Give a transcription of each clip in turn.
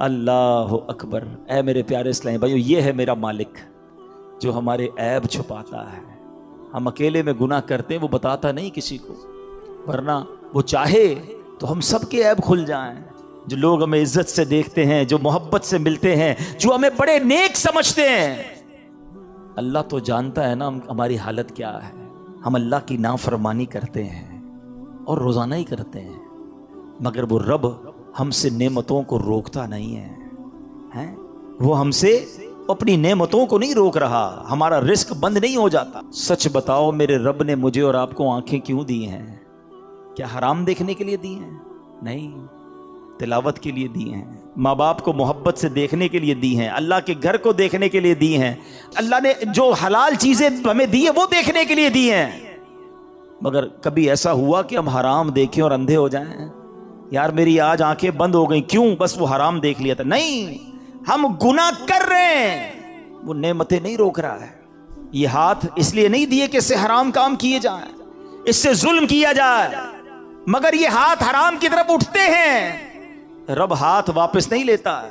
اللہ اکبر۔ اے میرے پیارے اسلامی بھائیو، یہ ہے میرا مالک جو ہمارے عیب چھپاتا ہے۔ ہم اکیلے میں گناہ کرتے ہیں، وہ بتاتا نہیں کسی کو، ورنہ وہ چاہے تو ہم سب کے عیب کھل جائیں۔ جو لوگ ہمیں عزت سے دیکھتے ہیں، جو محبت سے ملتے ہیں، جو ہمیں بڑے نیک سمجھتے ہیں، اللہ تو جانتا ہے نا ہماری حالت کیا ہے۔ ہم اللہ کی نافرمانی کرتے ہیں اور روزانہ ہی کرتے ہیں، مگر وہ رب ہم سے نعمتوں کو روکتا نہیں ہے۔ وہ ہم سے اپنی نعمتوں کو نہیں روک رہا، ہمارا رزق بند نہیں ہو جاتا۔ سچ بتاؤ، میرے رب نے مجھے اور آپ کو آنکھیں کیوں دی ہیں؟ کیا حرام دیکھنے کے لیے دی ہیں؟ نہیں، تلاوت کے لیے دی ہیں، ماں باپ کو محبت سے دیکھنے کے لیے دی ہیں، اللہ کے گھر کو دیکھنے کے لیے دی ہیں، اللہ نے جو حلال چیزیں ہمیں دی ہیں وہ دیکھنے کے لیے دی ہیں۔ مگر کبھی ایسا ہوا کہ ہم حرام دیکھیں اور اندھے ہو جائیں؟ یار میری آج آنکھیں بند ہو گئیں، کیوں؟ بس وہ حرام دیکھ لیا تھا۔ نہیں، ہم گناہ کر رہے ہیں، وہ نعمتیں نہیں روک رہا ہے۔ یہ ہاتھ اس لیے نہیں دیے کہ اس سے حرام کام کیے جائیں، اس سے ظلم کیا جائے، مگر یہ ہاتھ حرام کی طرف اٹھتے ہیں، رب ہاتھ واپس نہیں لیتا ہے۔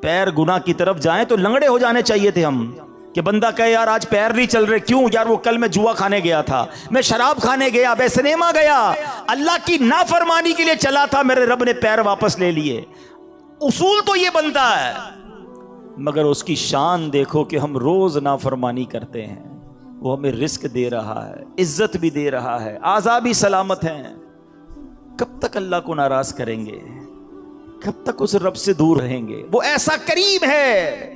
پیر گناہ کی طرف جائیں تو لنگڑے ہو جانے چاہیے تھے ہم، کہ بندہ کہے یار آج پیر نہیں چل رہے، کیوں؟ یار وہ کل میں جوا کھانے گیا تھا، میں شراب کھانے گیا، میں سنیما گیا، اللہ کی نافرمانی کے لیے چلا تھا، میرے رب نے پیر واپس لے لیے۔ اصول تو یہ بنتا ہے، مگر اس کی شان دیکھو کہ ہم روز نافرمانی کرتے ہیں۔ وہ ہمیں رزق دے رہا ہے، عزت بھی دے رہا ہے، اعضاء بھی سلامت ہیں۔ کب تک اللہ کو ناراض کریں گے؟ کب تک اس رب سے دور رہیں گے؟ وہ ایسا کریم ہے،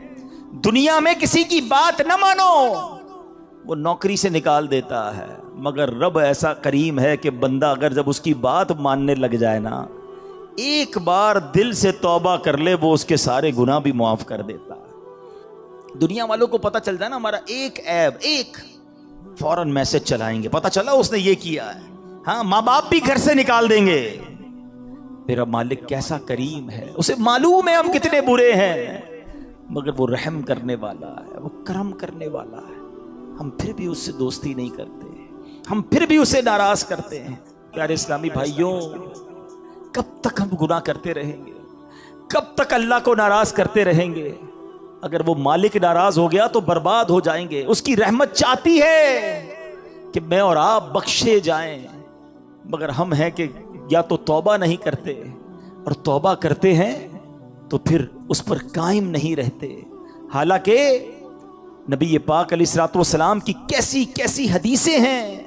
دنیا میں کسی کی بات نہ مانو، وہ نوکری سے نکال دیتا ہے، مگر رب ایسا کریم ہے کہ بندہ اگر جب اس کی بات ماننے لگ جائے نا، ایک بار دل سے توبہ کر لے، وہ اس کے سارے گناہ بھی معاف کر دیتا ہے۔ دنیا والوں کو پتہ چل جائے نا ہمارا ایک عیب، ایک، فوراً میسج چلائیں گے، پتہ چلا اس نے یہ کیا ہے، ہاں ماں باپ بھی گھر سے نکال دیں گے۔ میرا مالک کیسا کریم ہے، اسے معلوم ہے ہم کتنے برے ہیں، مگر وہ رحم کرنے والا ہے، وہ کرم کرنے والا ہے۔ ہم پھر بھی اس سے دوستی نہیں کرتے، ہم پھر بھی اسے ناراض کرتے ہیں۔ پیارے اسلامی بھائیوں، کب تک ہم گناہ کرتے رہیں گے؟ کب تک اللہ کو ناراض کرتے رہیں گے؟ اگر وہ مالک ناراض ہو گیا تو برباد ہو جائیں گے۔ اس کی رحمت چاہتی ہے کہ میں اور آپ بخشے جائیں، مگر ہم ہیں کہ یا تو توبہ نہیں کرتے، اور توبہ کرتے ہیں تو پھر اس پر قائم نہیں رہتے۔ حالانکہ نبی پاک علیہ الصلوۃ والسلام کی کیسی کیسی حدیثیں ہیں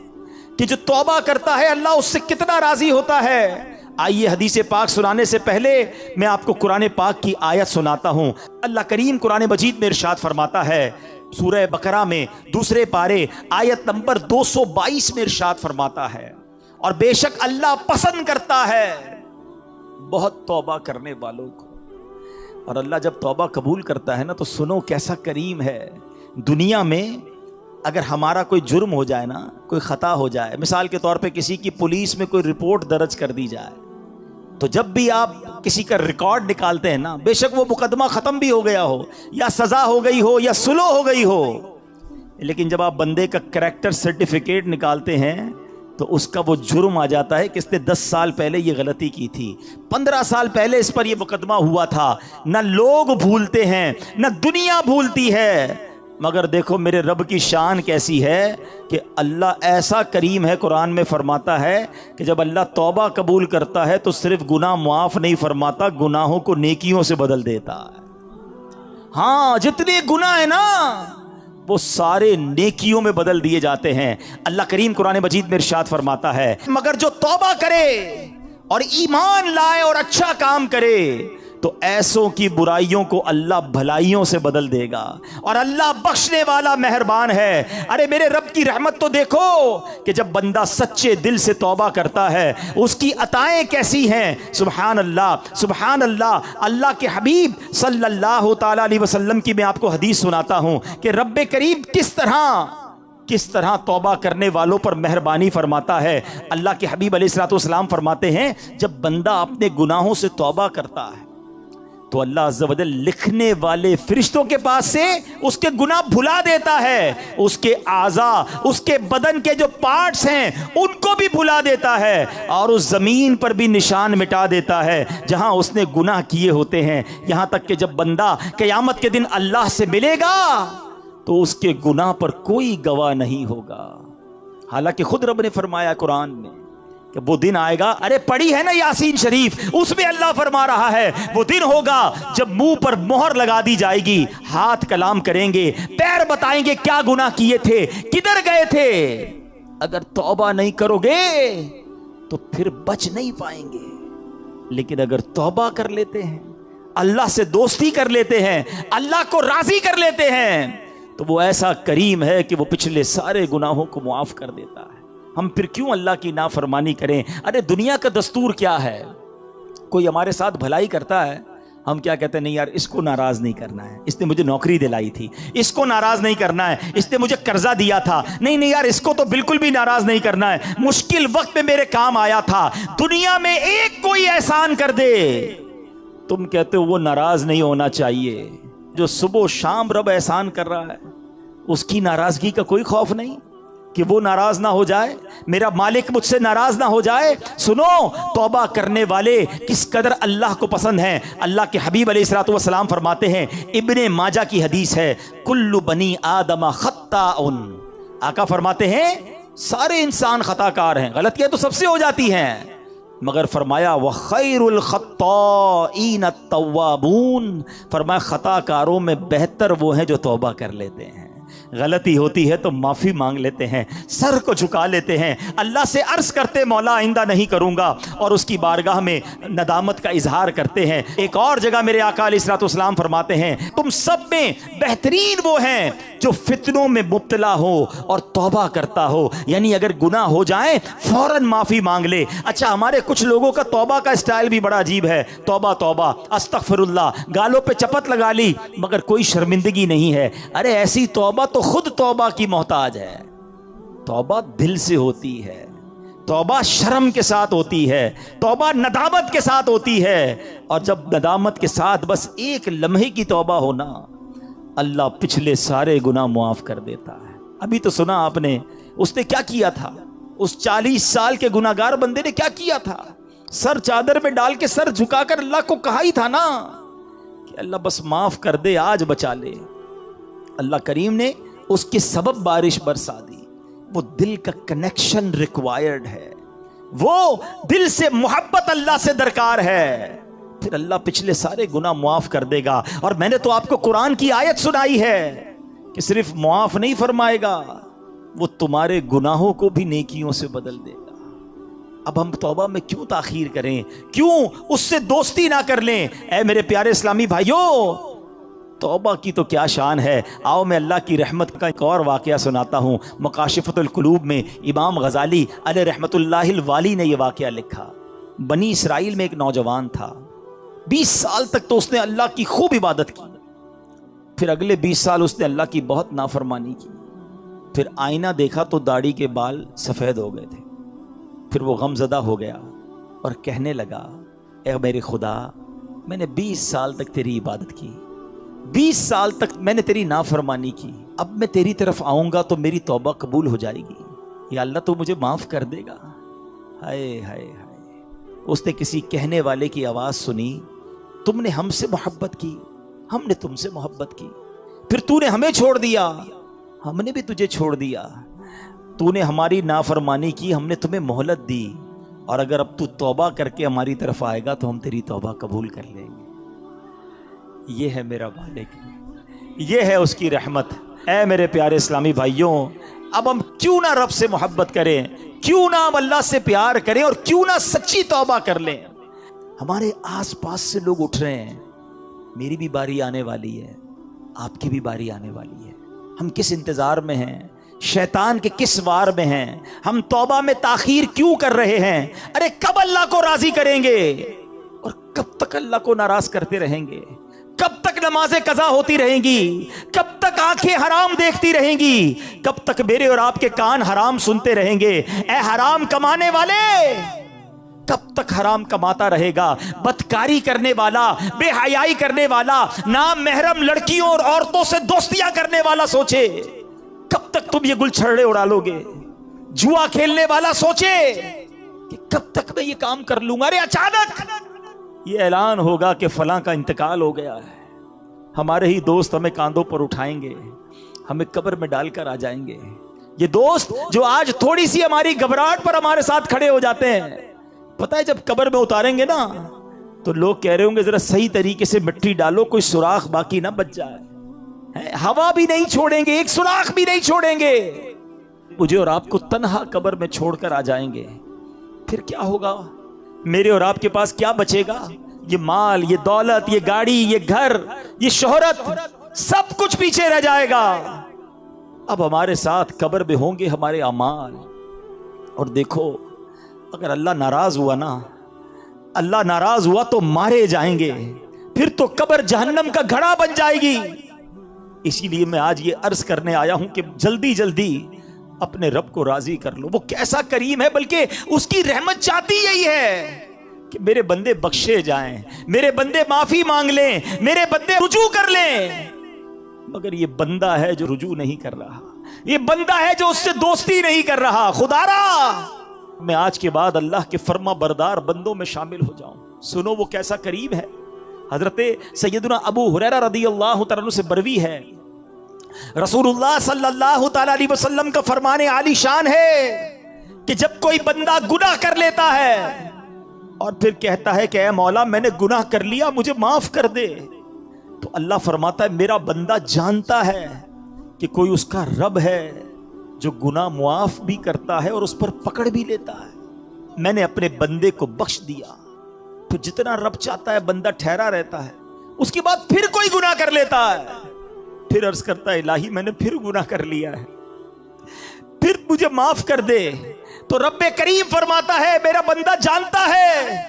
کہ جو توبہ کرتا ہے اللہ اس سے کتنا راضی ہوتا ہے۔ آئیے حدیث پاک سنانے سے پہلے میں آپ کو قرآن پاک کی آیت سناتا ہوں۔ اللہ کریم قرآن مجید میں ارشاد فرماتا ہے، سورہ بقرہ میں دوسرے پارے آیت نمبر 222 میں ارشاد فرماتا ہے، اور بے شک اللہ پسند کرتا ہے بہت توبہ کرنے والوں کو۔ اور اللہ جب توبہ قبول کرتا ہے نا تو سنو کیسا کریم ہے۔ دنیا میں اگر ہمارا کوئی جرم ہو جائے نا، کوئی خطا ہو جائے، مثال کے طور پہ کسی کی پولیس میں کوئی رپورٹ درج کر دی جائے، تو جب بھی آپ کسی کا ریکارڈ نکالتے ہیں نا، بے شک وہ مقدمہ ختم بھی ہو گیا ہو، یا سزا ہو گئی ہو، یا سلو ہو گئی ہو، لیکن جب آپ بندے کا کریکٹر سرٹیفکیٹ نکالتے ہیں تو اس کا وہ جرم آ جاتا ہے کہ اس نے 10 سال پہلے یہ غلطی کی تھی، 15 سال پہلے اس پر یہ مقدمہ ہوا تھا۔ نہ لوگ بھولتے ہیں، نہ دنیا بھولتی ہے، مگر دیکھو میرے رب کی شان کیسی ہے کہ اللہ ایسا کریم ہے۔ قرآن میں فرماتا ہے کہ جب اللہ توبہ قبول کرتا ہے تو صرف گناہ معاف نہیں فرماتا، گناہوں کو نیکیوں سے بدل دیتا ہے۔ ہاں، جتنے گناہ ہیں نا وہ سارے نیکیوں میں بدل دیے جاتے ہیں۔ اللہ کریم قرآن مجید میں ارشاد فرماتا ہے، مگر جو توبہ کرے اور ایمان لائے اور اچھا کام کرے تو ایسوں کی برائیوں کو اللہ بھلائیوں سے بدل دے گا، اور اللہ بخشنے والا مہربان ہے۔ ارے میرے رب کی رحمت تو دیکھو کہ جب بندہ سچے دل سے توبہ کرتا ہے اس کی عطائیں کیسی ہیں۔ سبحان اللہ، سبحان اللہ۔ اللہ کے حبیب صلی اللہ تعالی علیہ وسلم کی میں آپ کو حدیث سناتا ہوں کہ رب کریم کس طرح توبہ کرنے والوں پر مہربانی فرماتا ہے۔ اللہ کے حبیب علیہ الصلوۃ والسلام فرماتے ہیں، جب بندہ اپنے گناہوں سے توبہ کرتا ہے تو تو اللہ عز و جل لکھنے والے فرشتوں کے پاس سے اس کے گناہ بھلا دیتا ہے، اس کے اعضاء، اس کے بدن کے جو پارٹس ہیں ان کو بھی بھلا دیتا ہے، اور اس زمین پر بھی نشان مٹا دیتا ہے جہاں اس نے گناہ کیے ہوتے ہیں، یہاں تک کہ جب بندہ قیامت کے دن اللہ سے ملے گا تو اس کے گناہ پر کوئی گواہ نہیں ہوگا۔ حالانکہ خود رب نے فرمایا قرآن میں کہ وہ دن آئے گا، ارے پڑھی ہے نا یاسین شریف، اس میں اللہ فرما رہا ہے وہ دن ہوگا جب منہ پر مہر لگا دی جائے گی، ہاتھ کلام کریں گے، پیر بتائیں گے کیا گناہ کیے تھے، کدھر گئے تھے۔ اگر توبہ نہیں کرو گے تو پھر بچ نہیں پائیں گے، لیکن اگر توبہ کر لیتے ہیں، اللہ سے دوستی کر لیتے ہیں، اللہ کو راضی کر لیتے ہیں، تو وہ ایسا کریم ہے کہ وہ پچھلے سارے گناہوں کو معاف کر دیتا ہے۔ ہم پھر کیوں اللہ کی نافرمانی کریں؟ ارے دنیا کا دستور کیا ہے؟ کوئی ہمارے ساتھ بھلائی کرتا ہے، ہم کیا کہتے ہیں؟ نہیں یار اس کو ناراض نہیں کرنا ہے، اس نے مجھے نوکری دلائی تھی، اس کو ناراض نہیں کرنا ہے، اس نے مجھے قرضہ دیا تھا، نہیں یار اس کو تو بالکل بھی ناراض نہیں کرنا ہے، مشکل وقت میں میرے کام آیا تھا۔ دنیا میں ایک کوئی احسان کر دے، تم کہتے ہو وہ ناراض نہیں ہونا چاہیے۔ جو صبح و شام رب احسان کر رہا ہے اس کی ناراضگی کا کوئی خوف نہیں کہ وہ ناراض نہ ہو جائے، میرا مالک مجھ سے ناراض نہ ہو جائے۔ سنو، توبہ کرنے والے کس قدر اللہ کو پسند ہیں۔ اللہ کے حبیب علیہ الصلوۃ والسلام فرماتے ہیں، ابن ماجہ کی حدیث ہے، کل بنی آدم خطاء، آقا فرماتے ہیں سارے انسان خطا کار ہیں، غلطیاں تو سب سے ہو جاتی ہیں، مگر فرمایا وخیر الخطائین التوابون، فرمایا خطا کاروں میں بہتر وہ ہیں جو توبہ کر لیتے ہیں۔ غلطی ہوتی ہے تو معافی مانگ لیتے ہیں، سر کو جھکا لیتے ہیں، اللہ سے عرض کرتے مولا آئندہ نہیں کروں گا، اور اس کی بارگاہ میں ندامت کا اظہار کرتے ہیں۔ ایک اور جگہ میرے آقا علیہ الصلوۃ والسلام فرماتے ہیں، تم سب میں بہترین وہ ہیں جو فتنوں میں مبتلا ہو اور توبہ کرتا ہو، یعنی اگر گناہ ہو جائیں فوراً معافی مانگ لے۔ اچھا ہمارے کچھ لوگوں کا توبہ کا اسٹائل بھی بڑا عجیب ہے، توبہ توبہ استغفر اللہ، گالوں پہ چپت لگا لی مگر کوئی شرمندگی نہیں ہے۔ ارے ایسی توبہ تو خود توبہ کی محتاج ہے۔ توبہ دل سے ہوتی ہے، توبہ شرم کے ساتھ ہوتی ہے، توبہ ندامت کے ساتھ ہوتی ہے، اور جب ندامت کے ساتھ بس ایک لمحے کی توبہ ہونا، اللہ پچھلے سارے گناہ معاف کر دیتا ہے۔ ابھی تو سنا آپ نے اس نے کیا کیا تھا، اس 40 سال کے گناہگار بندے نے کیا کیا تھا، سر چادر میں ڈال کے سر جھکا کر اللہ کو کہا ہی تھا نا کہ اللہ بس معاف کر دے، آج بچا لے۔ اللہ کریم نے اس کے سبب بارش برسا دی۔ وہ دل کا کنیکشن ریکوائرڈ ہے، وہ دل سے محبت اللہ سے درکار ہے، پھر اللہ پچھلے سارے گناہ معاف کر دے گا۔ اور میں نے تو آپ کو قرآن کی آیت سنائی ہے کہ صرف معاف نہیں فرمائے گا، وہ تمہارے گناہوں کو بھی نیکیوں سے بدل دے گا۔ اب ہم توبہ میں کیوں تاخیر کریں، کیوں اس سے دوستی نہ کر لیں؟ اے میرے پیارے اسلامی بھائیوں، توبہ کی تو کیا شان ہے۔ آؤ میں اللہ کی رحمت کا ایک اور واقعہ سناتا ہوں۔ مکاشفۃ القلوب میں امام غزالی علیہ رحمت اللہ الوالی نے یہ واقعہ لکھا۔ بنی اسرائیل میں ایک نوجوان تھا، 20 سال تک تو اس نے اللہ کی خوب عبادت کی، پھر اگلے 20 سال اس نے اللہ کی بہت نافرمانی کی، پھر آئینہ دیکھا تو داڑھی کے بال سفید ہو گئے تھے، پھر وہ غم زدہ ہو گیا اور کہنے لگا، اے میرے خدا، میں نے 20 سال تک تیری عبادت کی، 20 سال تک میں نے تیری نافرمانی کی، اب میں تیری طرف آؤں گا تو میری توبہ قبول ہو جائے گی، یا اللہ تو مجھے معاف کر دے گا۔ ہائے ہائے ہائے، اس نے کسی کہنے والے کی آواز سنی، تم نے ہم سے محبت کی، ہم نے تم سے محبت کی، پھر تو نے ہمیں چھوڑ دیا، ہم نے بھی تجھے چھوڑ دیا، تو نے ہماری نافرمانی کی، ہم نے تمہیں مہلت دی، اور اگر اب تو توبہ کر کے ہماری طرف آئے گا تو ہم تیری توبہ قبول کر لیں گے۔ یہ ہے میرا مالک، یہ ہے اس کی رحمت۔ اے میرے پیارے اسلامی بھائیوں، اب ہم کیوں نہ رب سے محبت کریں، کیوں نہ ہم اللہ سے پیار کریں، اور کیوں نہ سچی توبہ کر لیں۔ ہمارے آس پاس سے لوگ اٹھ رہے ہیں، میری بھی باری آنے والی ہے، آپ کی بھی باری آنے والی ہے، ہم کس انتظار میں ہیں، شیطان کے کس وار میں ہیں، ہم توبہ میں تاخیر کیوں کر رہے ہیں؟ ارے کب اللہ کو راضی کریں گے، اور کب تک اللہ کو ناراض کرتے رہیں گے؟ کب تک نمازیں قضا ہوتی رہیں گی؟ کب تک آنکھیں حرام دیکھتی رہیں گی؟ کب تک میرے اور آپ کے کان حرام سنتے رہیں گے؟ اے حرام کمانے والے، کب تک حرام کماتا رہے گا؟ بدکاری کرنے والا، بے حیائی کرنے والا، نام محرم لڑکیوں اور عورتوں سے دوستیاں کرنے والا سوچے کب تک تم یہ گل چھڑے اڑا لو گے؟ جوا کھیلنے والا سوچے کہ کب تک میں یہ کام کر لوں گا؟ ارے اچانک یہ اعلان ہوگا کہ فلاں کا انتقال ہو گیا ہے، ہمارے ہی دوست ہمیں کاندھوں پر اٹھائیں گے، ہمیں قبر میں ڈال کر آ جائیں گے۔ یہ دوست جو آج تھوڑی سی ہماری گھبراہٹ پر ہمارے ساتھ کھڑے ہو جاتے ہیں، پتہ ہے جب قبر میں اتاریں گے نا تو لوگ کہہ رہے ہوں گے ذرا صحیح طریقے سے مٹی ڈالو، کوئی سوراخ باقی نہ بچ جائے، ہوا بھی نہیں چھوڑیں گے، ایک سوراخ بھی نہیں چھوڑیں گے، مجھے اور آپ کو تنہا قبر میں چھوڑ کر آ جائیں گے۔ پھر کیا ہوگا؟ میرے اور آپ کے پاس کیا بچے گا؟ یہ مال، یہ دولت، یہ گاڑی، یہ گھر، یہ شہرت، سب کچھ پیچھے رہ جائے گا۔ اب ہمارے ساتھ قبر میں ہوں گے ہمارے اعمال۔ اور دیکھو اگر اللہ ناراض ہوا نا، اللہ ناراض ہوا تو مارے جائیں گے، پھر تو قبر جہنم کا گھڑا بن جائے گی۔ اسی لیے میں آج یہ عرض کرنے آیا ہوں کہ جلدی جلدی اپنے رب کو راضی کر لو۔ وہ کیسا کریم ہے، بلکہ اس کی رحمت چاہتی یہی ہے کہ میرے بندے بخشے جائیں، میرے بندے معافی مانگ لیں، میرے بندے رجوع کر لیں۔ مگر یہ بندہ ہے جو رجوع نہیں کر رہا، یہ بندہ ہے جو اس سے دوستی نہیں کر رہا۔ خدا را میں آج کے بعد اللہ کے فرما بردار بندوں میں شامل ہو جاؤں۔ سنو وہ کیسا کریم ہے۔ حضرت سیدنا ابو ہریرہ رضی اللہ تعالیٰ عنہ سے بروی ہے، رسول اللہ صلی اللہ تعالی علیہ وسلم کا فرمان عالی شان ہے کہ جب کوئی بندہ گناہ کر لیتا ہے اور پھر کہتا ہے کہ اے مولا میں نے گناہ کر لیا، مجھے معاف کر دے، تو اللہ فرماتا ہے میرا بندہ جانتا ہے کہ کوئی اس کا رب ہے جو گناہ معاف بھی کرتا ہے اور اس پر پکڑ بھی لیتا ہے۔ میں نے اپنے بندے کو بخش دیا۔ تو جتنا رب چاہتا ہے بندہ ٹھہرا رہتا ہے، اس کے بعد پھر کوئی گناہ کر لیتا ہے، پھر عرض کرتا ہے الہی میں نے پھر گناہ کر لیا ہے، پھر مجھے معاف کر دے۔ تو رب کریم فرماتا ہے میرا بندہ جانتا ہے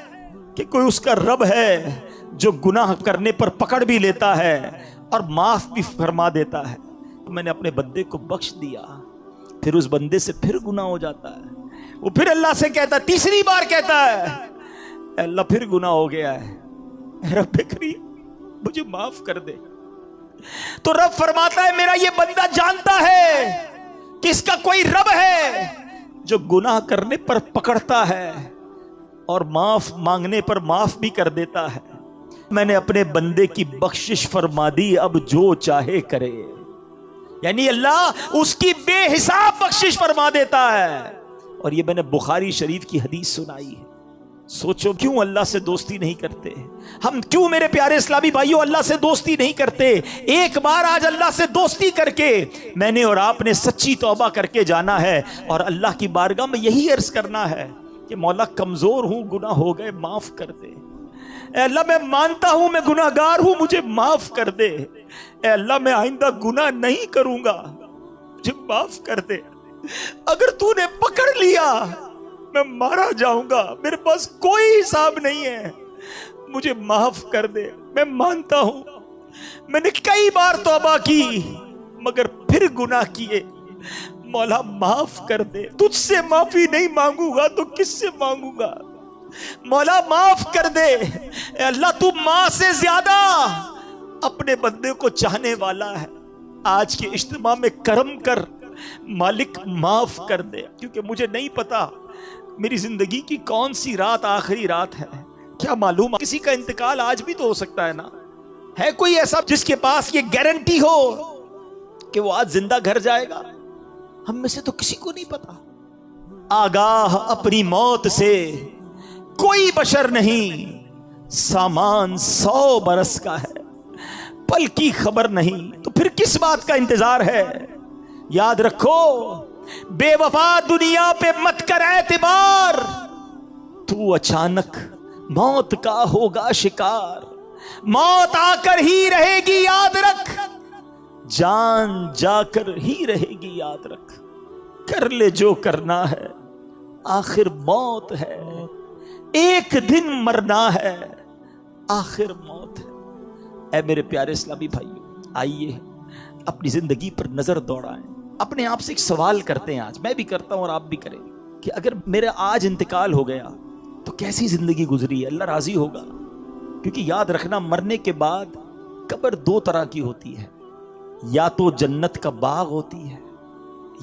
کہ کوئی اس کا رب ہے جو گناہ کرنے پر پکڑ بھی لیتا ہے اور معاف بھی فرما دیتا ہے۔ میں نے اپنے بندے کو بخش دیا، پھر اس بندے سے پھر گناہ ہو جاتا ہے، وہ پھر اللہ سے کہتا ہے، تیسری بار کہتا ہے اے اللہ پھر گناہ ہو گیا ہے، اے رب کریم مجھے معاف کر دے۔ تو رب فرماتا ہے میرا یہ بندہ جانتا ہے کہ اس کا کوئی رب ہے جو گناہ کرنے پر پکڑتا ہے اور معاف مانگنے پر معاف بھی کر دیتا ہے۔ میں نے اپنے بندے کی بخشش فرما دی، اب جو چاہے کرے۔ یعنی اللہ اس کی بے حساب بخشش فرما دیتا ہے۔ اور یہ میں نے بخاری شریف کی حدیث سنائی ہے۔ سوچو کیوں اللہ سے دوستی نہیں کرتے ہم؟ کیوں میرے پیارے اسلامی بھائیوں اللہ سے دوستی نہیں کرتے؟ ایک بار آج اللہ سے دوستی کر کے میں نے اور آپ نے سچی توبہ کر کے جانا ہے اور اللہ کی بارگاہ میں یہی عرض کرنا ہے کہ مولا کمزور ہوں، گناہ ہو گئے، معاف کر دے۔ اے اللہ میں مانتا ہوں میں گناہ گار ہوں، مجھے معاف کر دے۔ اے اللہ میں آئندہ گناہ نہیں کروں گا، مجھے معاف کر دے۔ اگر تو نے پکڑ لیا میں مارا جاؤں گا، میرے پاس کوئی حساب نہیں ہے، مجھے معاف کر دے۔ میں مانتا ہوں میں نے کئی بار توبہ کی مگر پھر گناہ کیے، مولا معاف کر دے۔ تجھ سے معافی نہیں مانگوں گا تو کس سے مانگوں گا؟ مولا معاف کر دے۔ اے اللہ تو ماں سے زیادہ اپنے بندے کو چاہنے والا ہے۔ آج کے اجتماع میں کرم کر مالک، معاف کر دے، کیونکہ مجھے نہیں پتا میری زندگی کی کون سی رات آخری رات ہے، کیا معلوم کسی کا انتقال آج بھی تو ہو سکتا ہے نا۔ ہے کوئی ایسا جس کے پاس یہ گارنٹی ہو کہ وہ آج زندہ گھر جائے گا؟ ہم میں سے تو کسی کو نہیں پتا۔ آگاہ اپنی موت سے کوئی بشر نہیں، سامان 100 برس کا ہے، پل کی خبر نہیں، تو پھر کس بات کا انتظار ہے؟ یاد رکھو بے وفا دنیا پہ مت کر اعتبار، تو اچانک موت کا ہوگا شکار، موت آ کر ہی رہے گی یاد رکھ، جان جا کر ہی رہے گی یاد رکھ، کر لے جو کرنا ہے آخر موت ہے، ایک دن مرنا ہے آخر موت ہے۔ اے میرے پیارے اسلامی بھائیو، آئیے اپنی زندگی پر نظر دوڑائیں، اپنے آپ سے ایک سوال کرتے ہیں، آج میں بھی کرتا ہوں اور آپ بھی کریں کہ اگر میرا آج انتقال ہو گیا تو کیسی زندگی گزری ہے، اللہ راضی ہوگا. کیونکہ یاد رکھنا مرنے کے بعد قبر دو طرح کی ہوتی ہے، یا تو جنت کا باغ ہوتی ہے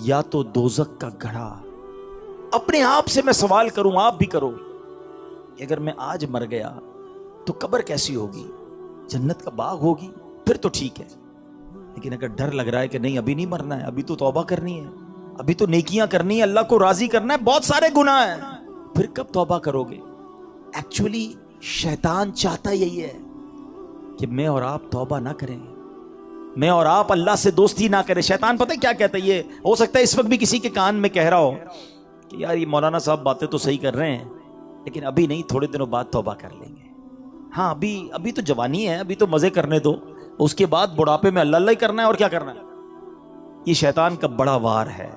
یا تو دوزخ کا گڑھا. اپنے آپ سے میں سوال کروں، آپ بھی کرو، اگر میں آج مر گیا تو قبر کیسی ہوگی؟ جنت کا باغ ہوگی؟ پھر تو ٹھیک ہے. لیکن اگر ڈر لگ رہا ہے کہ نہیں ابھی نہیں مرنا ہے، ابھی تو توبہ کرنی ہے، ابھی تو نیکیاں کرنی ہے، اللہ کو راضی کرنا ہے، بہت سارے گناہ ہیں، پھر کب توبہ کرو گے؟ ایکچولی شیطان چاہتا یہی ہے کہ میں اور آپ توبہ نہ کریں، میں اور آپ اللہ سے دوستی نہ کریں. شیطان پتہ ہے کیا کہتا ہے؟ یہ ہو سکتا ہے اس وقت بھی کسی کے کان میں کہہ رہا ہو کہ یار یہ مولانا صاحب باتیں تو صحیح کر رہے ہیں لیکن ابھی نہیں، تھوڑے دنوں بعد توبہ کر لیں گے. ہاں ابھی تو جوانی ہے، ابھی تو مزے کرنے دو، اس کے بعد بڑھاپے میں اللہ اللہ ہی کرنا ہے اور کیا کرنا ہے. یہ شیطان کا بڑا وار ہے،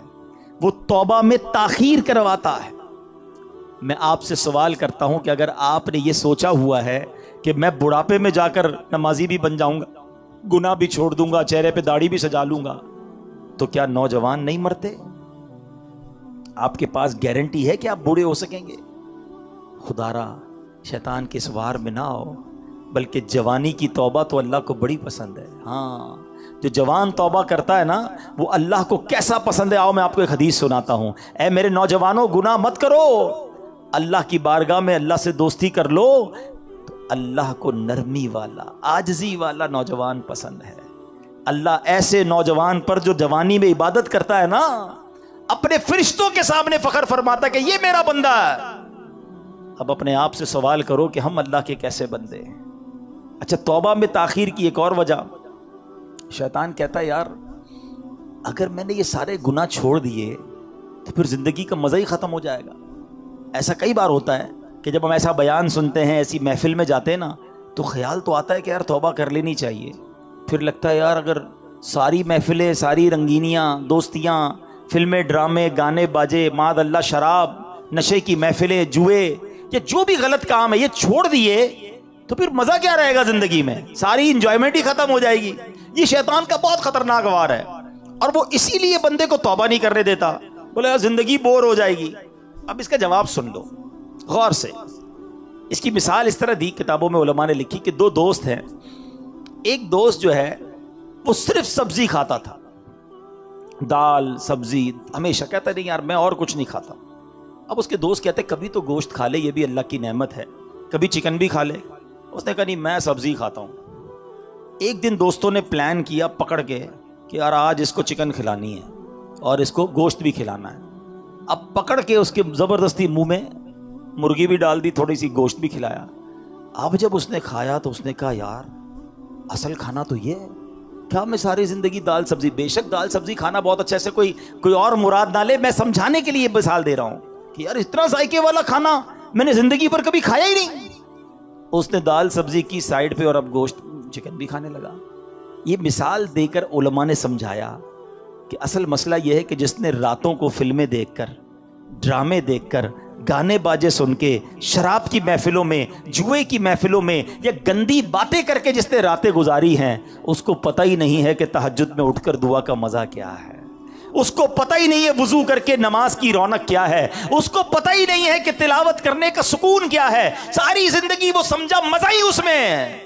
وہ توبہ میں تاخیر کرواتا ہے. میں آپ سے سوال کرتا ہوں کہ اگر آپ نے یہ سوچا ہوا ہے کہ میں بڑھاپے میں جا کر نمازی بھی بن جاؤں گا، گناہ بھی چھوڑ دوں گا، چہرے پہ داڑھی بھی سجا لوں گا، تو کیا نوجوان نہیں مرتے؟ آپ کے پاس گارنٹی ہے کہ آپ بوڑھے ہو سکیں گے؟ خدا را شیطان کے اس وار میں نہ آؤ، بلکہ جوانی کی توبہ تو اللہ کو بڑی پسند ہے. ہاں، جو جوان توبہ کرتا ہے نا وہ اللہ کو کیسا پسند ہے. آؤ میں آپ کو ایک حدیث سناتا ہوں. اے میرے نوجوانوں، گناہ مت کرو، اللہ کی بارگاہ میں اللہ سے دوستی کر لو، تو اللہ کو نرمی والا، عاجزی والا نوجوان پسند ہے. اللہ ایسے نوجوان پر جو جوانی میں عبادت کرتا ہے نا، اپنے فرشتوں کے سامنے فخر فرماتا ہے کہ یہ میرا بندہ ہے. اب اپنے آپ سے سوال کرو کہ ہم اللہ کے کیسے بندے ہیں. اچھا، توبہ میں تاخیر کی ایک اور وجہ، شیطان کہتا ہے یار اگر میں نے یہ سارے گناہ چھوڑ دیے تو پھر زندگی کا مزہ ہی ختم ہو جائے گا. ایسا کئی بار ہوتا ہے کہ جب ہم ایسا بیان سنتے ہیں، ایسی محفل میں جاتے ہیں نا، تو خیال تو آتا ہے کہ یار توبہ کر لینی چاہیے. پھر لگتا ہے یار اگر ساری محفلیں، ساری رنگینیاں، دوستیاں، فلمیں، ڈرامے، گانے باجے، معاذ اللہ شراب، نشے کی محفلیں، جوئے، یہ جو بھی غلط کام ہے یہ چھوڑ دیے تو پھر مزہ کیا رہے گا زندگی میں؟ ساری انجوائمنٹ ہی ختم ہو جائے گی. یہ شیطان کا بہت خطرناک وار ہے، اور وہ اسی لیے بندے کو توبہ نہیں کرنے دیتا. بولے یار زندگی بور ہو جائے گی. اب اس کا جواب سن لو غور سے. اس کی مثال اس طرح دی، کتابوں میں علماء نے لکھی کہ دو دوست ہیں. ایک دوست جو ہے وہ صرف سبزی کھاتا تھا، دال سبزی، ہمیشہ کہتا نہیں یار میں اور کچھ نہیں کھاتا. اب اس کے دوست کہتے کبھی تو گوشت کھا لے، یہ بھی اللہ کی نعمت ہے، کبھی چکن بھی کھا لے. اس نے کہا نہیں میں سبزی کھاتا ہوں. ایک دن دوستوں نے پلان کیا پکڑ کے کہ یار آج اس کو چکن کھلانی ہے اور اس کو گوشت بھی کھلانا ہے. اب پکڑ کے اس کے زبردستی منہ میں مرغی بھی ڈال دی، تھوڑی سی گوشت بھی کھلایا. اب جب اس نے کھایا تو اس نے کہا یار اصل کھانا تو یہ ہے، کیا میں ساری زندگی دال سبزی؟ بے شک دال سبزی کھانا بہت اچھا ہے، سے کوئی اور مراد نہ لے، میں سمجھانے کے لیے مثال دے رہا ہوں کہ یار اتنا ذائقے والا کھانا میں نے زندگی پر کبھی کھایا ہی نہیں. اس نے دال سبزی کی سائیڈ پہ اور اب گوشت چکن بھی کھانے لگا. یہ مثال دے کر علماء نے سمجھایا کہ اصل مسئلہ یہ ہے کہ جس نے راتوں کو فلمیں دیکھ کر، ڈرامے دیکھ کر، گانے باجے سن کے، شراب کی محفلوں میں، جوئے کی محفلوں میں، یا گندی باتیں کر کے جس نے راتیں گزاری ہیں، اس کو پتہ ہی نہیں ہے کہ تہجد میں اٹھ کر دعا کا مزہ کیا ہے. اس کو پتہ ہی نہیں ہے وضو کر کے نماز کی رونق کیا ہے. اس کو پتہ ہی نہیں ہے کہ تلاوت کرنے کا سکون کیا ہے. ساری زندگی وہ سمجھا مزہ ہی اس میں ہے.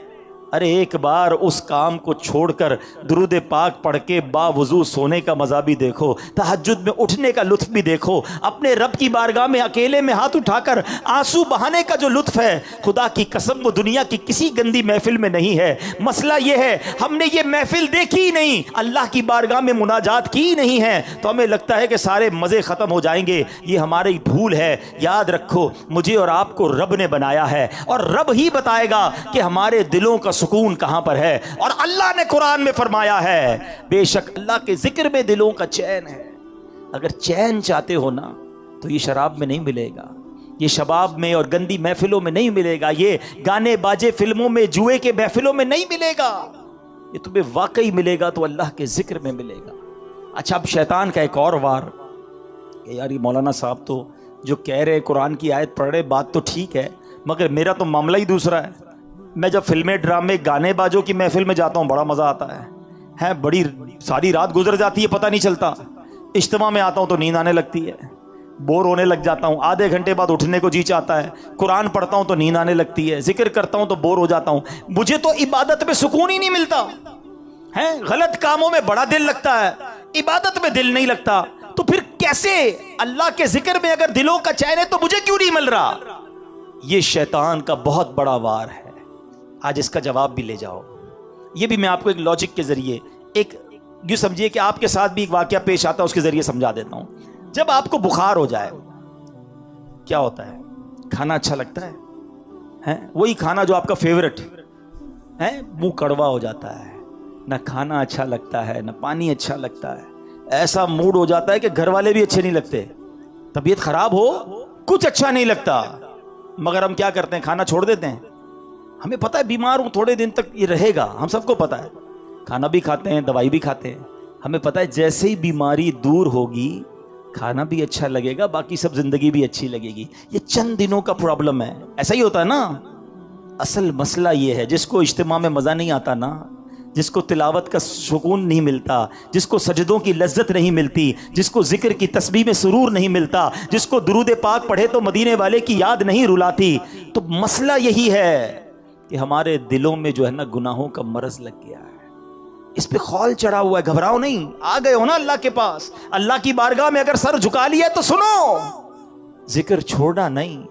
ارے ایک بار اس کام کو چھوڑ کر درود پاک پڑھ کے با وضو سونے کا مزہ بھی دیکھو، تہجد میں اٹھنے کا لطف بھی دیکھو، اپنے رب کی بارگاہ میں اکیلے میں ہاتھ اٹھا کر آنسو بہانے کا جو لطف ہے، خدا کی قسم وہ دنیا کی کسی گندی محفل میں نہیں ہے. مسئلہ یہ ہے ہم نے یہ محفل دیکھی ہی نہیں، اللہ کی بارگاہ میں مناجات کی نہیں ہے، تو ہمیں لگتا ہے کہ سارے مزے ختم ہو جائیں گے. یہ ہماری بھول ہے. یاد رکھو مجھے اور آپ کو رب نے بنایا ہے، اور رب ہی بتائے گا کہ ہمارے دلوں کا سکون کہاں پر ہے. اور اللہ نے قرآن میں فرمایا ہے بے شک اللہ کے ذکر میں دلوں کا چین ہے. اگر چین چاہتے ہو نا تو یہ شراب میں نہیں ملے گا، یہ شباب میں اور گندی محفلوں میں نہیں ملے گا، یہ گانے باجے فلموں میں، جوئے کے محفلوں میں نہیں ملے گا. یہ تمہیں واقعی ملے گا تو اللہ کے ذکر میں ملے گا. اچھا اب شیطان کا ایک اور وار کہ یار یہ مولانا صاحب تو جو کہہ رہے قرآن کی آیت پڑھ رہے، بات تو ٹھیک ہے مگر میرا تو معاملہ ہی دوسرا ہے. میں جب فلمیں ڈرامے گانے باجوں کی محفل میں جاتا ہوں بڑا مزہ آتا ہے، بڑی ساری رات گزر جاتی ہے پتہ نہیں چلتا. اجتماع میں آتا ہوں تو نیند آنے لگتی ہے، بور ہونے لگ جاتا ہوں, آدھے گھنٹے بعد اٹھنے کو جی چاہتا ہے, قرآن پڑھتا ہوں تو نیند آنے لگتی ہے, ذکر کرتا ہوں تو بور ہو جاتا ہوں, مجھے تو عبادت میں سکون ہی نہیں ملتا ہے. غلط کاموں میں بڑا دل لگتا ہے, عبادت میں دل نہیں لگتا. تو پھر کیسے اللہ کے ذکر میں اگر دلوں کا چین ہے تو مجھے کیوں نہیں مل رہا؟ یہ شیطان کا بہت بڑا وار ہے. آج اس کا جواب بھی لے جاؤ. یہ بھی میں آپ کو ایک لاجک کے ذریعے, ایک یوں سمجھیے کہ آپ کے ساتھ بھی ایک واقعہ پیش آتا ہے, اس کے ذریعے سمجھا دیتا ہوں. جب آپ کو بخار ہو جائے کیا ہوتا ہے؟ کھانا اچھا لگتا ہے, وہی کھانا جو آپ کا فیورٹ ہے, منہ کڑوا ہو جاتا ہے, نہ کھانا اچھا لگتا ہے نہ پانی اچھا لگتا ہے. ایسا موڈ ہو جاتا ہے کہ گھر والے بھی اچھے نہیں لگتے, طبیعت خراب ہو کچھ اچھا نہیں لگتا. مگر ہم کیا کرتے ہیں؟ کھانا چھوڑ دیتے ہیں. ہمیں پتہ ہے بیمار ہوں تھوڑے دن تک یہ رہے گا, ہم سب کو پتہ ہے. کھانا بھی کھاتے ہیں, دوائی بھی کھاتے ہیں. ہمیں پتہ ہے جیسے ہی بیماری دور ہوگی کھانا بھی اچھا لگے گا, باقی سب زندگی بھی اچھی لگے گی. یہ چند دنوں کا پرابلم ہے. ایسا ہی ہوتا ہے نا. اصل مسئلہ یہ ہے, جس کو اجتماع میں مزہ نہیں آتا نا, جس کو تلاوت کا سکون نہیں ملتا, جس کو سجدوں کی لذت نہیں ملتی, جس کو ذکر کی تسبیح میں سرور نہیں ملتا, جس کو درود پاک پڑھے تو مدینے والے کی یاد نہیں رلاتی, تو مسئلہ یہی ہے کہ ہمارے دلوں میں جو ہے نا گناہوں کا مرض لگ گیا ہے. اس پہ خول چڑھا ہوا ہے. گھبراؤ نہیں, آ گئے ہو نا اللہ کے پاس, اللہ کی بارگاہ میں اگر سر جھکا لیا تو سنو, ذکر چھوڑنا نہیں,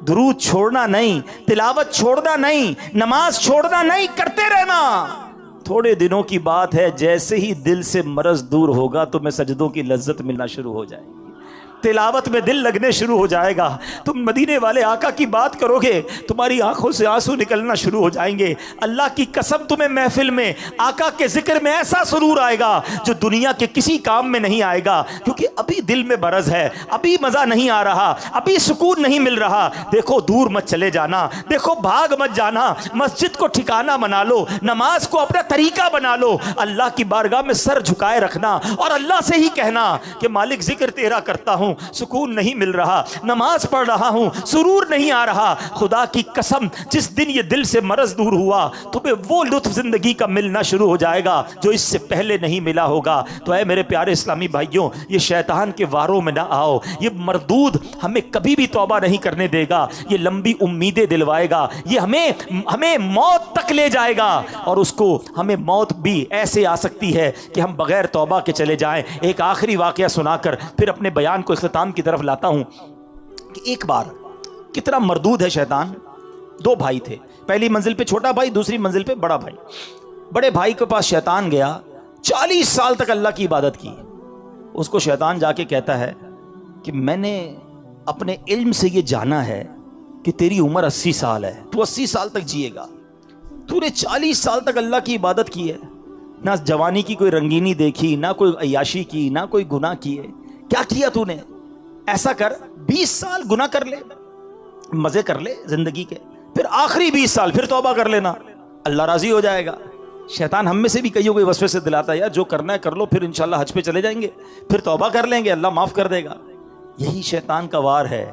درود چھوڑنا نہیں, تلاوت چھوڑنا نہیں, نماز چھوڑنا نہیں, کرتے رہنا. تھوڑے دنوں کی بات ہے, جیسے ہی دل سے مرض دور ہوگا تو میں سجدوں کی لذت ملنا شروع ہو جائے گی, تلاوت میں دل لگنے شروع ہو جائے گا. تم مدینے والے آقا کی بات کرو گے, تمہاری آنکھوں سے آنسو نکلنا شروع ہو جائیں گے. اللہ کی قسم تمہیں محفل میں آقا کے ذکر میں ایسا سرور آئے گا جو دنیا کے کسی کام میں نہیں آئے گا, کیونکہ ابھی دل میں برز ہے, ابھی مزہ نہیں آ رہا, ابھی سکون نہیں مل رہا. دیکھو دور مت چلے جانا, دیکھو بھاگ مت جانا, مسجد کو ٹھکانہ بنا لو, نماز کو اپنا طریقہ بنا لو, اللہ کی بارگاہ میں سر جھکائے رکھنا اور اللہ سے ہی کہنا کہ مالک ذکر تیرا کرتا ہوں, سکون نہیں مل رہا, نماز پڑھ رہا ہوں, سرور نہیں آ رہا. خدا کی قسم جس دن یہ دل سے مرض دور ہوا تمہیں وہ لطف زندگی کا ملنا شروع ہو جائے گا جو اس سے پہلے نہیں ملا ہوگا. تو اے میرے پیارے اسلامی بھائیوں, یہ شیطان کے واروں میں نہ آؤ. یہ مردود ہمیں کبھی بھی توبہ نہیں کرنے دے گا, یہ لمبی امیدیں دلوائے گا, یہ ہمیں موت تک لے جائے گا, اور اس کو ہمیں موت بھی ایسے آ سکتی ہے کہ ہم بغیر توبہ کے چلے جائیں. ایک آخری واقعہ سنا کر پھر اپنے بیان کو اختتام کی طرف لاتا ہوں کہ ایک بار کتنا مردود ہے شیطان. دو بھائی تھے, پہلی منزل پہ چھوٹا بھائی, دوسری منزل پہ بڑا بھائی. بڑے بھائی کے پاس شیطان گیا, 40 سال تک اللہ کی عبادت کی. اس کو شیطان جا کے کہتا ہے کہ میں نے اپنے علم سے یہ جانا ہے کہ تیری عمر 80 سال ہے, تو 80 سال تک جیے گا, تو نے 40 سال تک اللہ کی عبادت کی ہے, نہ جوانی کی کوئی رنگینی دیکھی, نہ کوئی عیاشی کی, نہ کوئی گناہ کیے. کیا کیا تو نے؟ ایسا کر 20 سال گناہ کر لے, مزے کر لے زندگی کے, پھر آخری 20 سال پھر توبہ کر لینا, اللہ راضی ہو جائے گا. شیطان ہم میں سے بھی کئیوں کو وسوسے سے دلاتا ہے, یار جو کرنا ہے کر لو, پھر انشاءاللہ حج پہ چلے جائیں گے, پھر توبہ کر لیں گے, اللہ معاف کر دے گا. یہی شیطان کا وار ہے.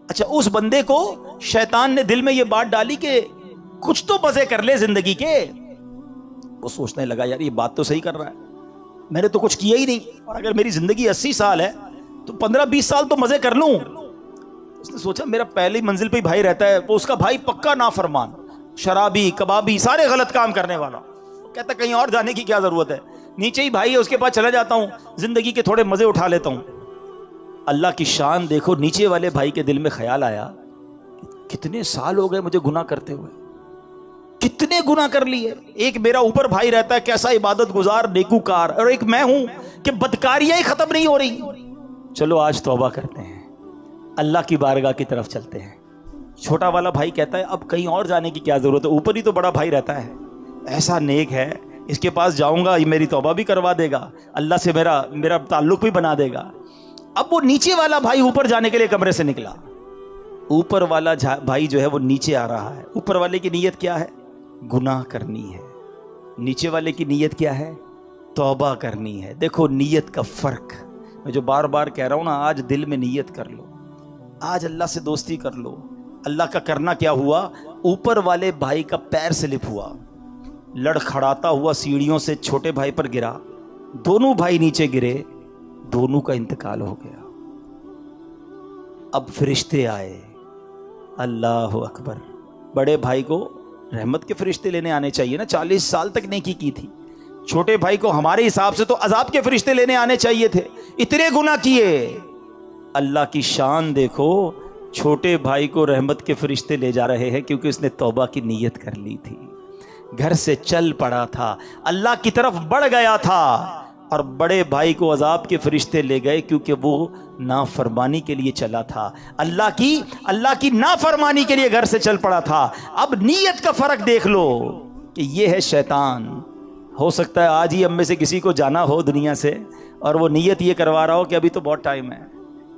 اچھا, اس بندے کو شیطان نے دل میں یہ بات ڈالی کہ کچھ تو مزے کر لے زندگی کے. وہ سوچنے لگا یار یہ بات تو صحیح کر رہا ہے, میں نے تو کچھ کیا ہی نہیں, اور اگر میری زندگی 80 سال ہے تو 15-20 سال تو مزے کر لوں. اس نے سوچا میرا پہلی منزل پہ ہی بھائی رہتا ہے, وہ اس کا بھائی پکا نافرمان, شرابی, کبابی, سارے غلط کام کرنے والا. کہتا کہیں اور جانے کی کیا ضرورت ہے, نیچے ہی بھائی ہے اس کے پاس چلا جاتا ہوں, زندگی کے تھوڑے مزے اٹھا لیتا ہوں. اللہ کی شان دیکھو, نیچے والے بھائی کے دل میں خیال آیا کتنے سال ہو گئے مجھے گناہ کرتے ہوئے, کتنے گناہ کر لیے. ایک میرا اوپر بھائی رہتا ہے کیسا عبادت گزار نیکوکار, اور ایک میں ہوں کہ بدکاریاں ہی ختم نہیں ہو رہی. چلو آج توبہ کرتے ہیں, اللہ کی بارگاہ کی طرف چلتے ہیں. چھوٹا والا بھائی کہتا ہے اب کہیں اور جانے کی کیا ضرورت ہے, اوپر ہی تو بڑا بھائی رہتا ہے, ایسا نیک ہے, اس کے پاس جاؤں گا یہ میری توبہ بھی کروا دے گا, اللہ سے میرا تعلق بھی بنا دے گا. اب وہ نیچے والا بھائی اوپر جانے کے لیے کمرے سے نکلا. اوپر والا بھائی جو ہے وہ نیچے آ رہا ہے. اوپر والے کی نیت کیا ہے؟ گناہ کرنی ہے. نیچے والے کی نیت کیا ہے؟ توبہ کرنی ہے. دیکھو نیت کا فرق, میں جو بار بار کہہ رہا ہوں نا, آج دل میں نیت کر لو, آج اللہ سے دوستی کر لو. اللہ کا کرنا کیا ہوا, اوپر والے بھائی کا پیر سلپ ہوا, لڑکھڑاتا ہوا سیڑھیوں سے چھوٹے بھائی پر گرا, دونوں بھائی نیچے گرے, دونوں کا انتقال ہو گیا. اب فرشتے آئے. اللہ اکبر. بڑے بھائی کو رحمت کے فرشتے لینے آنے چاہیے نا, 40 سال تک نیکی کی تھی. چھوٹے بھائی کو ہمارے حساب سے تو عذاب کے فرشتے لینے آنے چاہیے تھے, اتنے گناہ کیے. اللہ کی شان دیکھو, چھوٹے بھائی کو رحمت کے فرشتے لے جا رہے ہیں کیونکہ اس نے توبہ کی نیت کر لی تھی, گھر سے چل پڑا تھا, اللہ کی طرف بڑھ گیا تھا. اور بڑے بھائی کو عذاب کے فرشتے لے گئے کیونکہ وہ نافرمانی کے لیے چلا تھا, اللہ کی نافرمانی کے لیے گھر سے چل پڑا تھا. اب نیت کا فرق دیکھ لو کہ یہ ہے شیطان. ہو سکتا ہے آج ہی ہم میں سے کسی کو جانا ہو دنیا سے اور وہ نیت یہ کروا رہا ہو کہ ابھی تو بہت ٹائم ہے,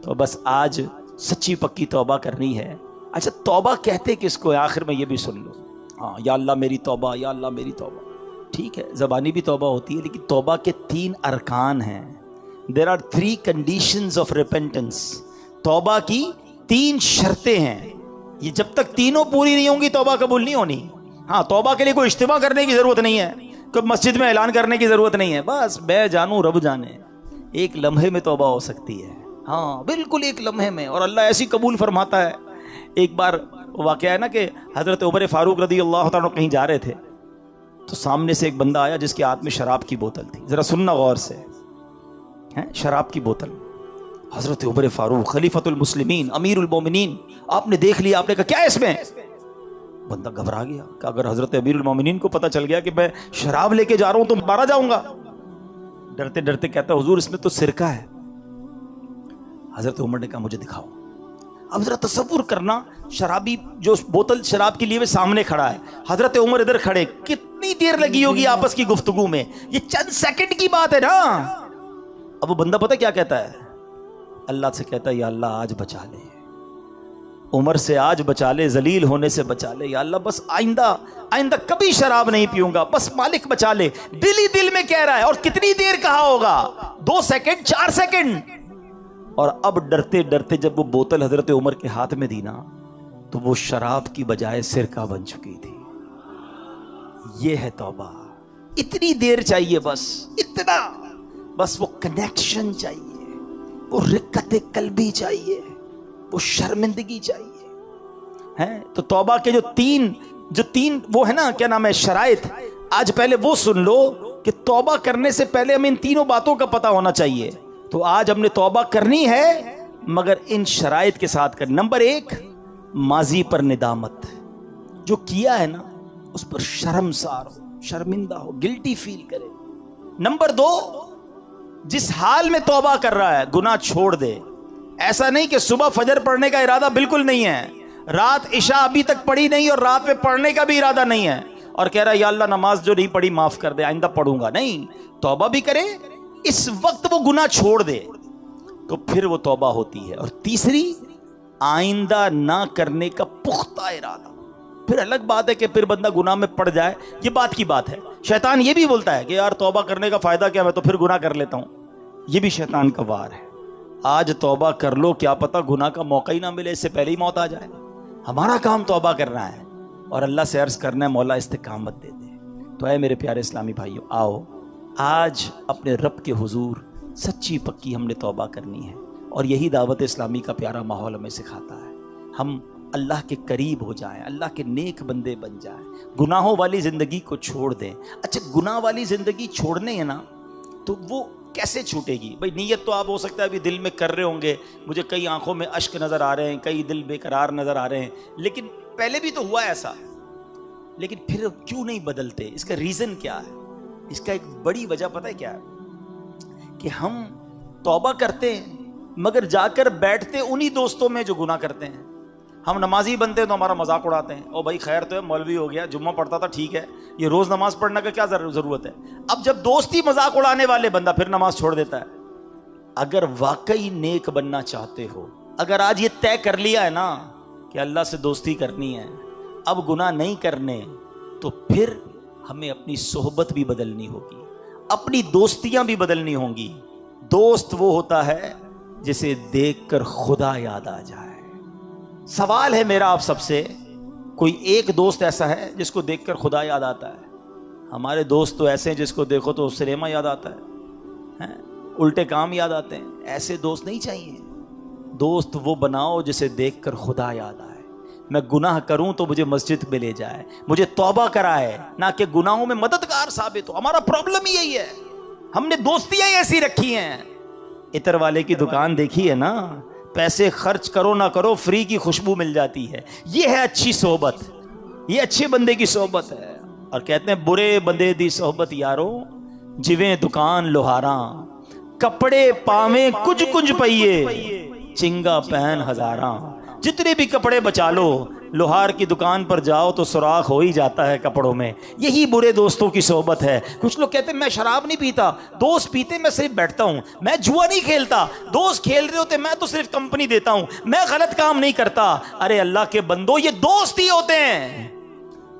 تو بس آج سچی پکی توبہ کرنی ہے. اچھا توبہ کہتے کس کو؟ آخر میں یہ بھی سن لو. ہاں, یا اللہ میری توبہ, یا اللہ میری توبہ. ٹھیک ہے, زبانی بھی توبہ ہوتی ہے, لیکن توبہ کے 3 ارکان ہیں. There are 3 conditions of repentance. توبہ کی 3 شرطیں ہیں. یہ جب تک تینوں پوری نہیں ہوں گی توبہ قبول نہیں ہونی. ہاں, توبہ کے لیے کوئی اجتماع کرنے کی ضرورت نہیں ہے, کوئی مسجد میں اعلان کرنے کی ضرورت نہیں ہے. بس میں جانوں رب جانے, ایک لمحے میں توبہ ہو سکتی ہے. ہاں بالکل ایک لمحے میں, اور اللہ ایسی قبول فرماتا ہے. ایک بار واقعہ ہے نا کہ حضرت عمر فاروق رضی اللہ تعالیٰ کہیں جا رہے تھے, تو سامنے سے ایک بندہ آیا جس کے ہاتھ میں شراب کی بوتل تھی. ذرا سننا غور سے, شراب کی بوتل. حضرت عمر فاروق خلیفۃ المسلمین امیر المومنین, آپ نے دیکھ لیا, آپ نے کہا کیا ہے اس میں؟ بندہ گھبرا گیا کہ اگر حضرت امیر المومنین کو پتہ چل گیا کہ میں شراب لے کے جا رہا ہوں تو مارا جاؤں گا. ڈرتے ڈرتے کہتا ہے حضور اس میں تو سرکہ ہے. حضرت عمر نے کہا مجھے دکھاؤ. اب ذرا تصور کرنا, شرابی جو بوتل شراب کے لیے سامنے کھڑا ہے, حضرت عمر ادھر کھڑے, کتنی دیر لگی ہوگی آپس کی گفتگو میں؟ یہ چند سیکنڈ کی بات ہے نا. اب وہ بندہ پتہ کیا کہتا ہے؟ اللہ سے کہتا ہے یا اللہ آج بچا لے, عمر سے آج بچا لے, ذلیل ہونے سے بچا لے, یا اللہ بس آئندہ کبھی شراب نہیں پیوں گا, بس مالک بچا لے. دل ہی دل میں کہہ رہا ہے, اور کتنی دیر کہا ہوگا؟ 2 سیکنڈ 4 سیکنڈ. اور اب ڈرتے ڈرتے جب وہ بوتل حضرت عمر کے ہاتھ میں دی نا, تو وہ شراب کی بجائے سرکہ بن چکی تھی. یہ ہے توبہ. اتنی دیر چاہیے, بس اتنا, بس وہ کنیکشن چاہیے, وہ رقت قلبی چاہیے, وہ شرمندگی چاہیے. تو توبہ کے جو تین وہ ہے نا, کیا نام ہے, شرائط, آج پہلے وہ سن لو کہ توبہ کرنے سے پہلے ہمیں ان تینوں باتوں کا پتہ ہونا چاہیے. تو آج ہم نے توبہ کرنی ہے مگر ان شرائط کے ساتھ کرنی. نمبر 1, ماضی پر ندامت, جو کیا ہے نا اس پر شرمسار ہو, شرمندہ ہو, گلٹی فیل کرے. نمبر 2, جس حال میں توبہ کر رہا ہے گناہ چھوڑ دے. ایسا نہیں کہ صبح فجر پڑھنے کا ارادہ بالکل نہیں ہے, رات عشاء ابھی تک پڑھی نہیں اور رات میں پڑھنے کا بھی ارادہ نہیں ہے, اور کہہ رہا ہے یا اللہ نماز جو نہیں پڑھی معاف کر دے, آئندہ پڑھوں گا. نہیں, توبہ بھی کرے, اس وقت وہ گناہ چھوڑ دے, تو پھر وہ توبہ ہوتی ہے. اور تیسری, آئندہ نہ کرنے کا پختہ ارادہ. پھر الگ بات ہے کہ پھر بندہ گناہ میں پڑ جائے, یہ بات کی بات ہے. شیطان یہ بھی بولتا ہے کہ یار توبہ کرنے کا فائدہ کیا, میں تو پھر گناہ کر لیتا ہوں. یہ بھی شیطان کا وار ہے. آج توبہ کر لو, کیا پتہ گناہ کا موقع ہی نہ ملے, اس سے پہلے ہی موت آ جائے. ہمارا کام توبہ کرنا ہے اور اللہ سے عرض کرنا ہے مولا استقامت دے دے. تو اے میرے پیارے اسلامی بھائیو, آؤ آج اپنے رب کے حضور سچی پکی ہم نے توبہ کرنی ہے, اور یہی دعوت اسلامی کا پیارا ماحول ہمیں سکھاتا ہے. ہم اللہ کے قریب ہو جائیں, اللہ کے نیک بندے بن جائیں, گناہوں والی زندگی کو چھوڑ دیں. اچھا, گناہ والی زندگی چھوڑنے ہے نا, تو وہ کیسے چھوٹے گی بھائی؟ نیت تو آپ ہو سکتا ہے ابھی دل میں کر رہے ہوں گے, مجھے کئی آنکھوں میں اشک نظر آ رہے ہیں, کئی دل بے قرار نظر آ رہے ہیں, لیکن پہلے بھی تو ہوا ایسا, لیکن پھر کیوں نہیں بدلتے؟ اس کا ریزن کیا ہے؟ اس کا ایک بڑی وجہ پتہ ہے کیا ہے؟ کہ ہم توبہ کرتے ہیں مگر جا کر بیٹھتے انہی دوستوں میں جو گناہ کرتے ہیں. ہم نمازی بنتے ہیں تو ہمارا مذاق اڑاتے ہیں, او بھائی خیر تو ہے, مولوی ہو گیا, جمعہ پڑھتا تھا, ٹھیک ہے, یہ روز نماز پڑھنے کا کیا ضرورت ہے؟ اب جب دوستی مذاق اڑانے والے, بندہ پھر نماز چھوڑ دیتا ہے. اگر واقعی نیک بننا چاہتے ہو, اگر آج یہ طے کر لیا ہے نا کہ اللہ سے دوستی کرنی ہے, اب گناہ نہیں کرنے, تو پھر ہمیں اپنی صحبت بھی بدلنی ہوگی, اپنی دوستیاں بھی بدلنی ہوں گی. دوست وہ ہوتا ہے جسے دیکھ کر خدا یاد آ جائے. سوال ہے میرا آپ سب سے, کوئی ایک دوست ایسا ہے جس کو دیکھ کر خدا یاد آتا ہے؟ ہمارے دوست تو ایسے ہیں جس کو دیکھو تو سنیما یاد آتا ہے, الٹے کام یاد آتے ہیں. ایسے دوست نہیں چاہیے. دوست وہ بناؤ جسے دیکھ کر خدا یاد آئے. میں گناہ کروں تو مجھے مسجد میں لے جائے, مجھے توبہ کرائے, نہ کہ گناہوں میں مددگار ثابت ہو. ہمارا پرابلم ہی یہی ہے, ہم نے دوستیاں ایسی رکھی ہیں. عطر والے کی دکان دیکھی ہے نا, پیسے خرچ کرو نہ کرو فری کی خوشبو مل جاتی ہے. یہ ہے اچھی صحبت, یہ اچھے بندے کی صحبت ہے. اور کہتے ہیں برے بندے دی صحبت یارو جویں دکان لوہاراں, کپڑے پاویں کچھ کچھ پئیے چنگا پہن ہزاراں. جتنے بھی کپڑے بچا لو, لوہار کی دکان پر جاؤ تو سوراخ ہو ہی جاتا ہے کپڑوں میں. یہی برے دوستوں کی صحبت ہے. کچھ لوگ کہتے ہیں میں شراب نہیں پیتا, دوست پیتے میں صرف بیٹھتا ہوں, میں جوا نہیں کھیلتا, دوست کھیل رہے ہوتے میں تو صرف کمپنی دیتا ہوں, میں غلط کام نہیں کرتا. ارے اللہ کے بندو, یہ دوست ہی ہوتے ہیں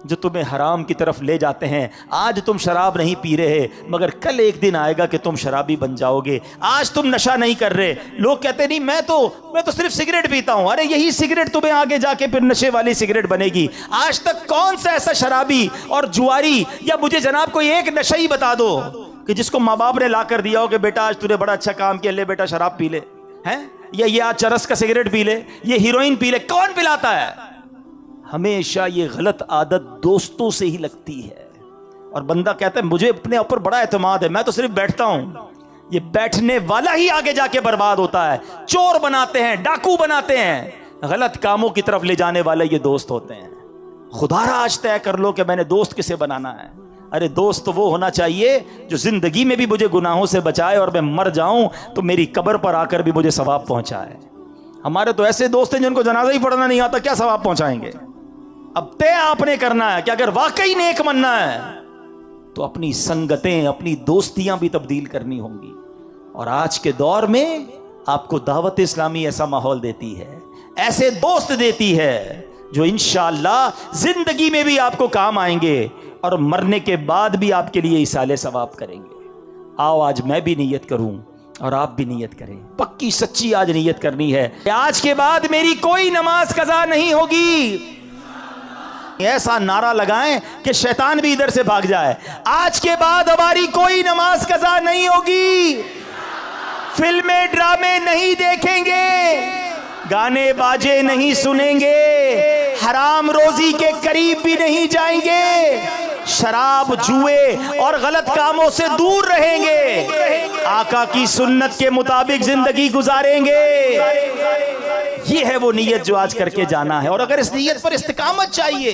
جو تمہیں حرام کی طرف لے جاتے ہیں. آج تم شراب نہیں پی رہے مگر کل ایک دن آئے گا کہ تم شرابی بن جاؤ گے. آج تم نشہ نہیں کر رہے, لوگ کہتے نہیں میں تو صرف سگریٹ پیتا ہوں. ارے یہی سگریٹ تمہیں آگے جا کے پھر نشے والی سگریٹ بنے گی. آج تک کون سا ایسا شرابی اور جواری, یا مجھے جناب کوئی ایک نشہ ہی بتا دو کہ جس کو ماں باپ نے لا کر دیا ہو کہ بیٹا آج تُو نے بڑا اچھا کام کیا, لے بیٹا شراب پی لے, ہیں, یا یہ آج چرس کا سگریٹ پی لے, یہ ہیروئن پی لے. کون پلاتا ہے؟ ہمیشہ یہ غلط عادت دوستوں سے ہی لگتی ہے. اور بندہ کہتا ہے مجھے اپنے اوپر بڑا اعتماد ہے, میں تو صرف بیٹھتا ہوں. یہ بیٹھنے والا ہی آگے جا کے برباد ہوتا ہے. چور بناتے ہیں, ڈاکو بناتے ہیں, غلط کاموں کی طرف لے جانے والے یہ دوست ہوتے ہیں. خدا را آج طے کر لو کہ میں نے دوست کسے بنانا ہے. ارے دوست تو وہ ہونا چاہیے جو زندگی میں بھی مجھے گناہوں سے بچائے اور میں مر جاؤں تو میری قبر پر آ کر بھی مجھے ثواب پہنچائے. ہمارے تو ایسے دوست ہیں جن کو جنازہ ہی پڑھنا نہیں آتا, کیا ثواب پہنچائیں گے؟ اب طے آپ نے کرنا ہے کہ اگر واقعی نیک بننا ہے تو اپنی سنگتیں, اپنی دوستیاں بھی تبدیل کرنی ہوں گی. اور آج کے دور میں آپ کو دعوت اسلامی ایسا ماحول دیتی ہے, ایسے دوست دیتی ہے جو انشاءاللہ زندگی میں بھی آپ کو کام آئیں گے اور مرنے کے بعد بھی آپ کے لیے ایصال ثواب کریں گے. آؤ آج میں بھی نیت کروں اور آپ بھی نیت کریں. پکی سچی آج نیت کرنی ہے کہ آج کے بعد میری کوئی نماز قضا نہیں ہوگی. ایسا نعرہ لگائیں کہ شیطان بھی ادھر سے بھاگ جائے. آج کے بعد ہماری کوئی نماز قضا نہیں ہوگی, فلمیں ڈرامے نہیں دیکھیں گے, گانے باجے نہیں سنیں گے, حرام روزی کے قریب بھی نہیں جائیں گے, شراب جوئے اور غلط کاموں سے دور رہیں گے, آقا کی سنت کے مطابق زندگی گزاریں گے. یہ ہے وہ نیت جو آج کر کے جانا ہے. اور اگر اس نیت پر استقامت چاہیے